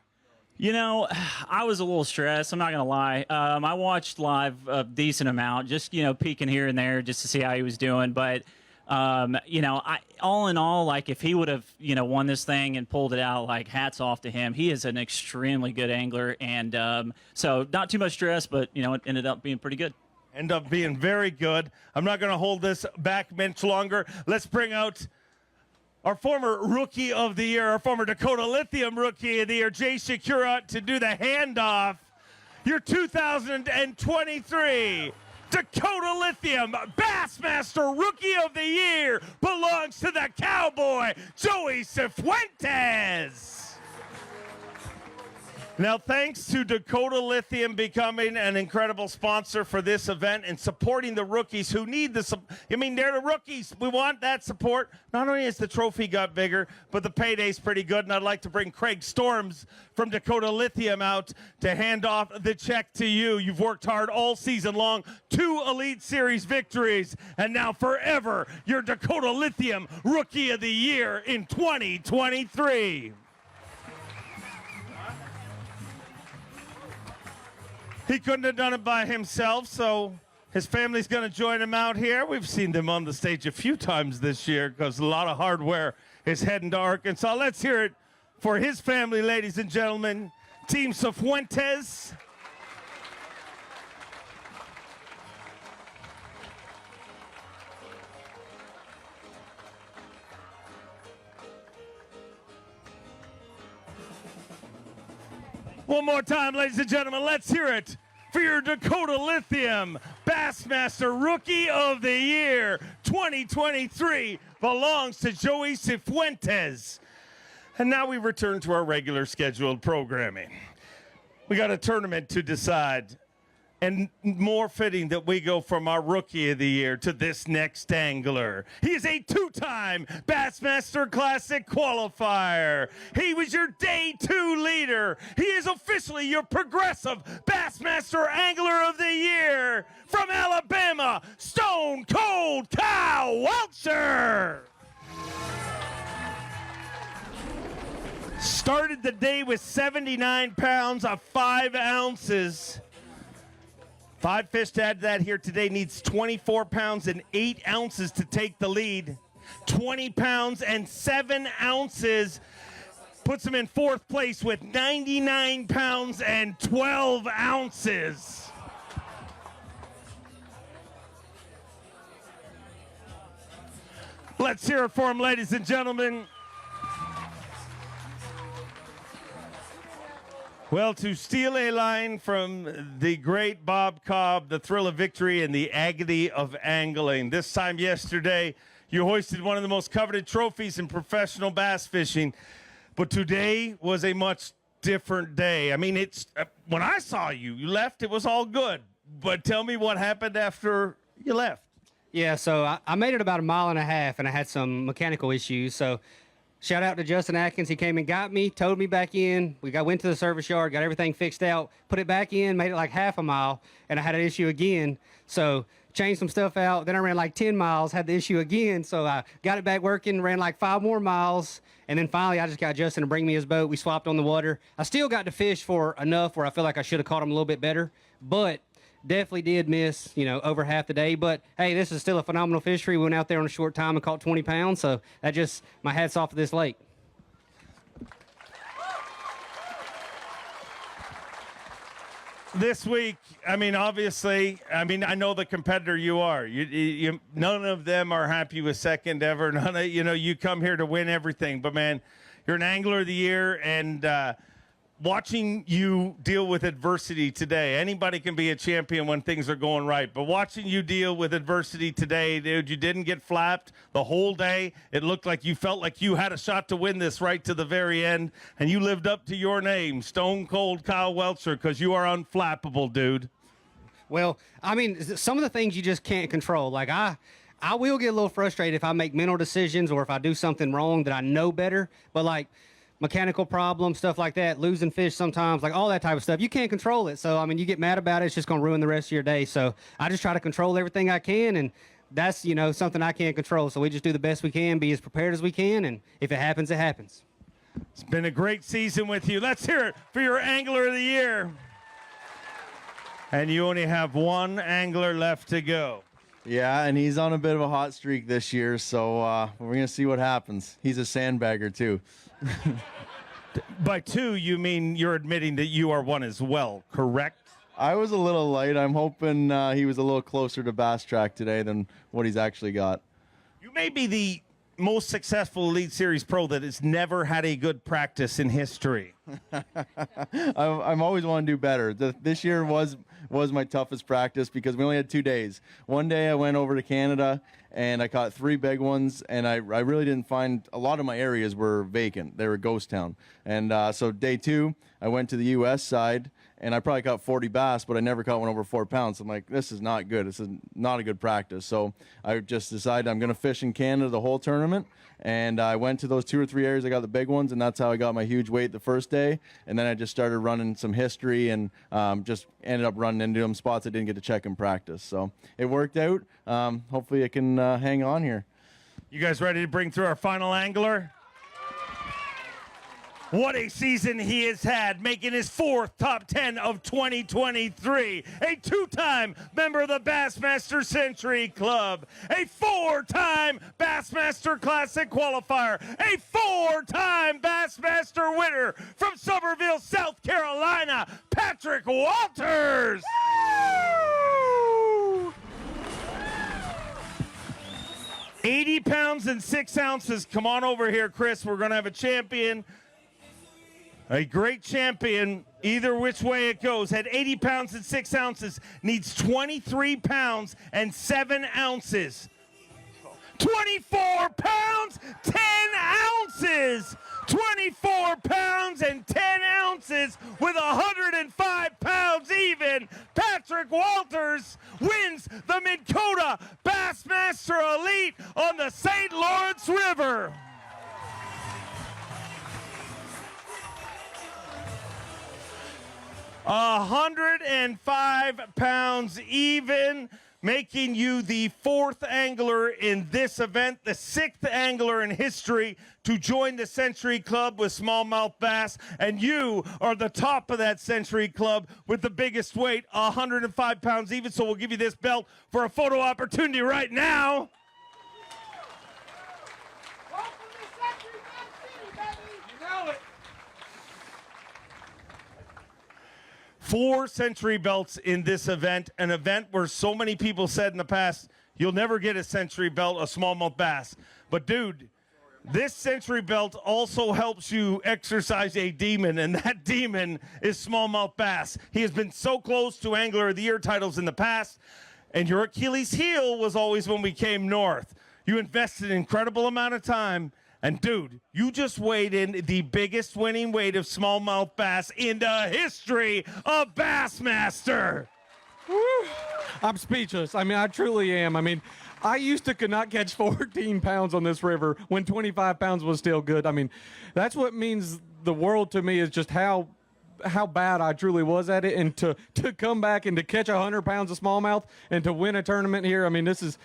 You know, I was a little stressed, I'm not going to lie. I watched live a decent amount, just, peeking here and there just to see how he was doing, but all in all, like, if he would have, won this thing and pulled it out, like, hats off to him. He is an extremely good angler, and so not too much stress, but, it ended up being pretty good. End up being very good. I'm not going to hold this back much longer. Let's bring out our former Rookie of the Year, our former Dakota Lithium Rookie of the Year, Jay Shakura, to do the handoff. Your 2023 Dakota Lithium Bassmaster Rookie of the Year belongs to the Cowboy, Joey Cifuentes. Now, thanks to Dakota Lithium becoming an incredible sponsor for this event and supporting the rookies who need the they're the rookies. We want that support. Not only has the trophy got bigger, but the payday's pretty good, and I'd like to bring Craig Storms from Dakota Lithium out to hand off the check to you. You've worked hard all season long, 2 Elite Series victories, and now forever, your Dakota Lithium Rookie of the Year in 2023. He couldn't have done it by himself, so his family's going to join him out here. We've seen them on the stage a few times this year because a lot of hardware is heading to Arkansas. Let's hear it for his family, ladies and gentlemen. Team Cifuentes. One more time, ladies and gentlemen, let's hear it for your Dakota Lithium Bassmaster Rookie of the Year 2023 belongs to Joey Cifuentes. And now we return to our regular scheduled programming. We got a tournament to decide, and more fitting that we go from our Rookie of the Year to this next angler. He is a 2-time Bassmaster Classic qualifier. He was your Day 2 leader. He is officially your Progressive Bassmaster Angler of the Year. From Alabama, Stone Cold Kyle Welcher. Started the day with 79 pounds of 5 ounces. 5 fish to add to that here today. Needs 24 pounds and 8 ounces to take the lead. 20 pounds and 7 ounces puts him in 4th place with 99 pounds and 12 ounces. Let's hear it for him, ladies and gentlemen. Well, to steal a line from the great Bob Cobb, the thrill of victory and the agony of angling. This time yesterday, you hoisted one of the most coveted trophies in professional bass fishing, but today was a much different day. I mean, it's when I saw you left, it was all good. But tell me what happened after you left. Yeah, so I made it about 1.5 miles, and I had some mechanical issues, so shout out to Justin Atkins. He came and got me, towed me back in. Went to the service yard, got everything fixed out, put it back in, made it like 1/2 mile, and I had an issue again. So changed some stuff out. Then I ran like 10 miles, had the issue again. So I got it back working, ran like 5 more miles. And then finally, I just got Justin to bring me his boat. We swapped on the water. I still got to fish for enough where I feel like I should have caught him a little bit better. But definitely did miss, over half the day. But, hey, this is still a phenomenal fishery. We went out there on a short time and caught 20 pounds. So that just, my hat's off to this lake. This week, obviously, I know the competitor you are. You none of them are happy with second ever. None of, you come here to win everything. But, man, you're an Angler of the Year, and watching you deal with adversity today, anybody can be a champion when things are going right, but watching you deal with adversity today, dude, you didn't get flapped the whole day. It looked like you felt like you had a shot to win this right to the very end, and you lived up to your name, Stone Cold Kyle Welcher, because you are unflappable, dude. Well, some of the things you just can't control. Like I will get a little frustrated if I make mental decisions or if I do something wrong that I know better, but like mechanical problems, stuff like that, losing fish sometimes, like all that type of stuff. You can't control it. So, you get mad about it, it's just going to ruin the rest of your day. So I just try to control everything I can, and that's, something I can't control. So we just do the best we can, be as prepared as we can, and if it happens, it happens. It's been a great season with you. Let's hear it for your Angler of the Year. And you only have one angler left to go. Yeah, and he's on a bit of a hot streak this year, so we're going to see what happens. He's a sandbagger, too. By two, you mean you're admitting that you are one as well, correct? I was a little light. I'm hoping he was a little closer to Bass Track today than what he's actually got. You may be the most successful Elite Series pro that has never had a good practice in history. I'm always want to do better. This year was my toughest practice because we only had 2 days. One day I went over to Canada and I caught 3 big ones, and I really didn't find a lot of my areas were vacant. They were ghost town. And so day 2, I went to the U.S. side, and I probably caught 40 bass, but I never caught one over 4 pounds. I'm like, this is not good. This is not a good practice. So I just decided I'm going to fish in Canada the whole tournament. And I went to those 2 or 3 areas. I got the big ones, and that's how I got my huge weight the first day. And then I just started running some history and just ended up running into them spots I didn't get to check in practice. So it worked out. Hopefully I can hang on here. You guys ready to bring through our final angler? What a season he has had, making his 4th top 10 of 2023. A 2-time member of the Bassmaster Century Club. A 4-time Bassmaster Classic qualifier. A 4-time Bassmaster winner from Somerville, South Carolina, Patrick Walters. Woo! 80 pounds and 6 ounces. Come on over here, Chris. We're going to have a champion. A great champion, either which way it goes, had 80 pounds and 6 ounces, needs 23 pounds and 7 ounces. 24 pounds, 10 ounces. 24 pounds and 10 ounces with 105 pounds even. Patrick Walters wins the Minn Kota Bassmaster Elite on the St. Lawrence River. 105 pounds even, making you the 4th angler in this event, the 6th angler in history to join the Century Club with smallmouth bass, and you are the top of that Century Club with the biggest weight, 105 pounds even, so we'll give you this belt for a photo opportunity right now. Four Century belts in this event, an event where so many people said in the past, you'll never get a Century belt, a smallmouth bass. But dude, this Century belt also helps you exercise a demon, and that demon is smallmouth bass. He has been so close to Angler of the Year titles in the past, and your Achilles heel was always when we came north. You invested an incredible amount of time. And dude, you just weighed in the biggest winning weight of smallmouth bass in the history of Bassmaster. I'm speechless. I mean, I truly am. I mean, I used to could not catch 14 pounds on this river when 25 pounds was still good. I mean, that's what means the world to me, is just how bad I truly was at it, and to come back and to catch 100 pounds of smallmouth and to win a tournament here. I mean, this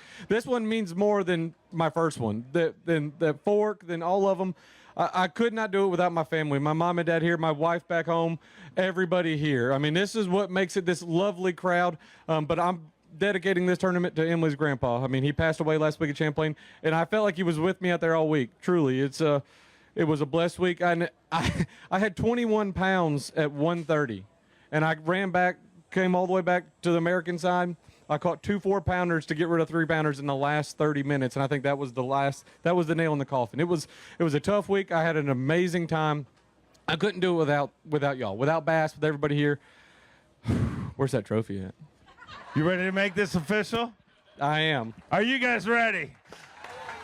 one means more than my first one, than the fork, than all of them. I could not do it without my family, my mom and dad here, my wife back home, everybody here. I mean, this is what makes it this lovely crowd. But I'm dedicating this tournament to Emily's grandpa. I mean, he passed away last week at Champlain, and I felt like he was with me out there all week. Truly, it was a blessed week. I had 21 pounds at 1:30, and I ran back, came all the way back to the American side. I caught 2 4-pounders to get rid of 3-pounders in the last 30 minutes, and I think that was the nail in the coffin. It was a tough week. I had an amazing time. I couldn't do it without y'all, without Bass, with everybody here. Where's that trophy at? You ready to make this official? I am. Are you guys ready?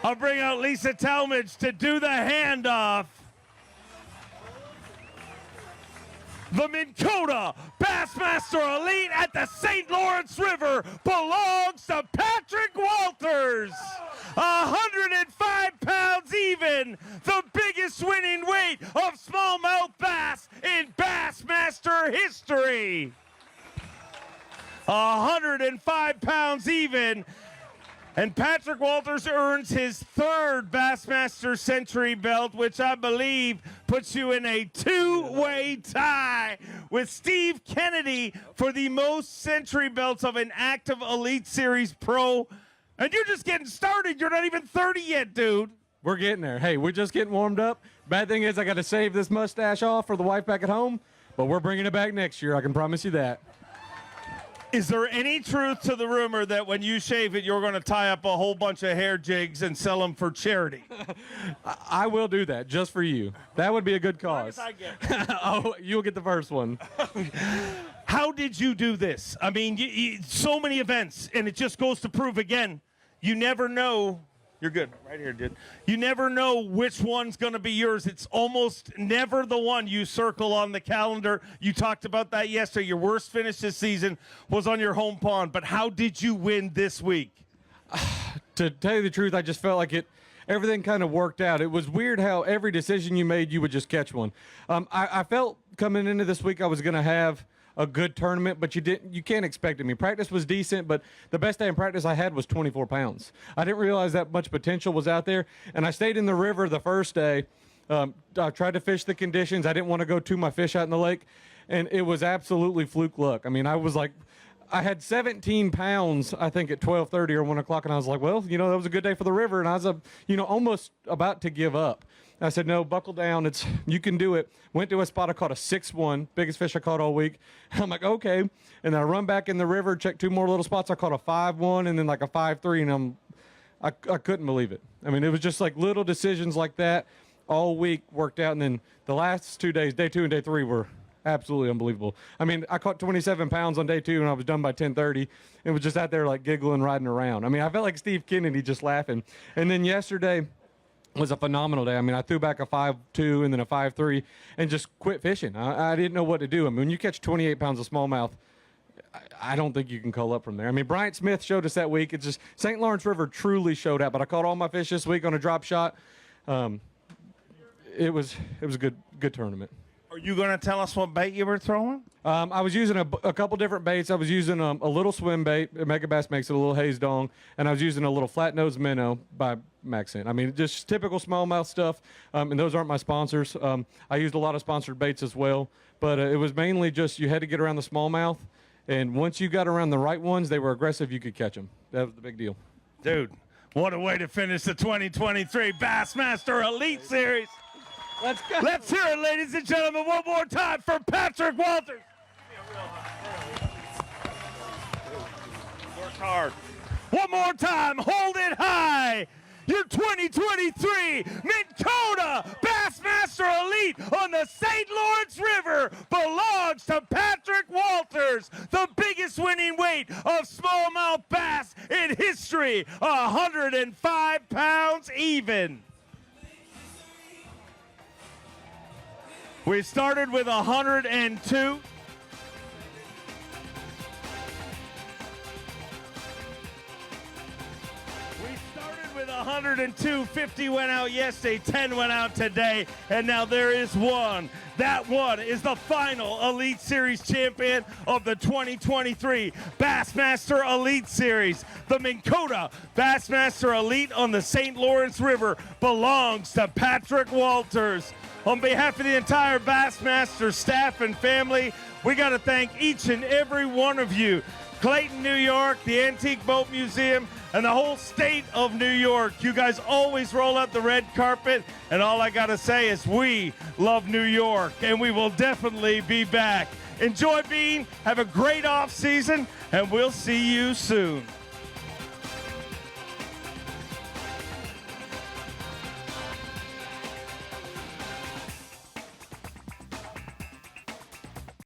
I'll bring out Lisa Talmadge to do the handoff. The Minn Kota Bassmaster Elite at the St. Lawrence River belongs to Patrick Walters. 105 pounds even, the biggest winning weight of smallmouth bass in Bassmaster history. 105 pounds even. And Patrick Walters earns his 3rd Bassmaster Century belt, which I believe puts you in a 2-way tie with Steve Kennedy for the most Century belts of an active Elite Series pro. And you're just getting started. You're not even 30 yet, dude. We're getting there. Hey, we're just getting warmed up. Bad thing is I got to save this mustache off for the wife back at home, but we're bringing it back next year. I can promise you that. Is there any truth to the rumor that when you shave it, you're going to tie up a whole bunch of hair jigs and sell them for charity? I will do that just for you. That would be a good cause. Oh, you'll get the first one. How did you do this? I mean, so many events, and it just goes to prove again, you never know. You're good. Right here, dude. You never know which one's going to be yours. It's almost never the one you circle on the calendar. You talked about that yesterday. Your worst finish this season was on your home pond. But how did you win this week? To tell you the truth, I just felt like everything kind of worked out. It was weird how every decision you made, you would just catch one. I felt coming into this week I was going to have a good tournament, but you can't expect it. I mean, practice was decent, but the best day in practice I had was 24 pounds. I didn't realize that much potential was out there, and I stayed in the river the first day. I tried to fish the conditions. I didn't want to go to my fish out in the lake, and it was absolutely fluke luck. I mean, I had 17 pounds, I think, at 12:30 or 1 o'clock, and I was like, well, that was a good day for the river, and I was, almost about to give up. I said, no, buckle down. You can do it. Went to a spot. I caught a 6-1, biggest fish I caught all week. I'm like, okay. And then I run back in the river, check 2 more little spots. I caught a 5-1 and then like a 5-3, and I couldn't believe it. I mean, it was just like little decisions like that all week worked out. And then the last 2 days, day 2 and day 3, were absolutely unbelievable. I mean, I caught 27 pounds on day 2, and I was done by 10:30. And was just out there like giggling, riding around. I mean, I felt like Steve Kennedy just laughing. And then yesterday was a phenomenal day. I mean, I threw back a 5-2 and then a 5-3 and just quit fishing. I didn't know what to do. I mean, when you catch 28 pounds of smallmouth, I don't think you can cull up from there. I mean, Bryant Smith showed us that week. It's just St. Lawrence River truly showed out. But I caught all my fish this week on a drop shot. It was a good tournament. Are you going to tell us what bait you were throwing? I was using a couple different baits. I was using a little swim bait. Mega Bass makes it, a little haze dong, and I was using a little flat nose minnow by Maxent. I mean, just typical smallmouth stuff, and those aren't my sponsors. I used a lot of sponsored baits as well, but it was mainly just you had to get around the smallmouth, and once you got around the right ones, they were aggressive, you could catch them. That was the big deal. Dude, what a way to finish the 2023 Bassmaster Elite Series. Let's go. Let's hear it, ladies and gentlemen, one more time for Patrick Walters. Work hard. One more time, hold it high. Your 2023 Minn Kota Bassmaster Elite on the St. Lawrence River belongs to Patrick Walters, the biggest winning weight of smallmouth bass in history, 105 pounds even. We started with 102. We started with 102. 50 went out yesterday, 10 went out today, and now there is one. That one is the final Elite Series champion of the 2023 Bassmaster Elite Series. The Minn Kota Bassmaster Elite on the St. Lawrence River belongs to Patrick Walters. On behalf of the entire Bassmaster staff and family, we got to thank each and every one of you. Clayton, New York, the Antique Boat Museum, and the whole state of New York. You guys always roll out the red carpet, and all I got to say is we love New York, and we will definitely be back. Enjoy being, have a great off season, and we'll see you soon.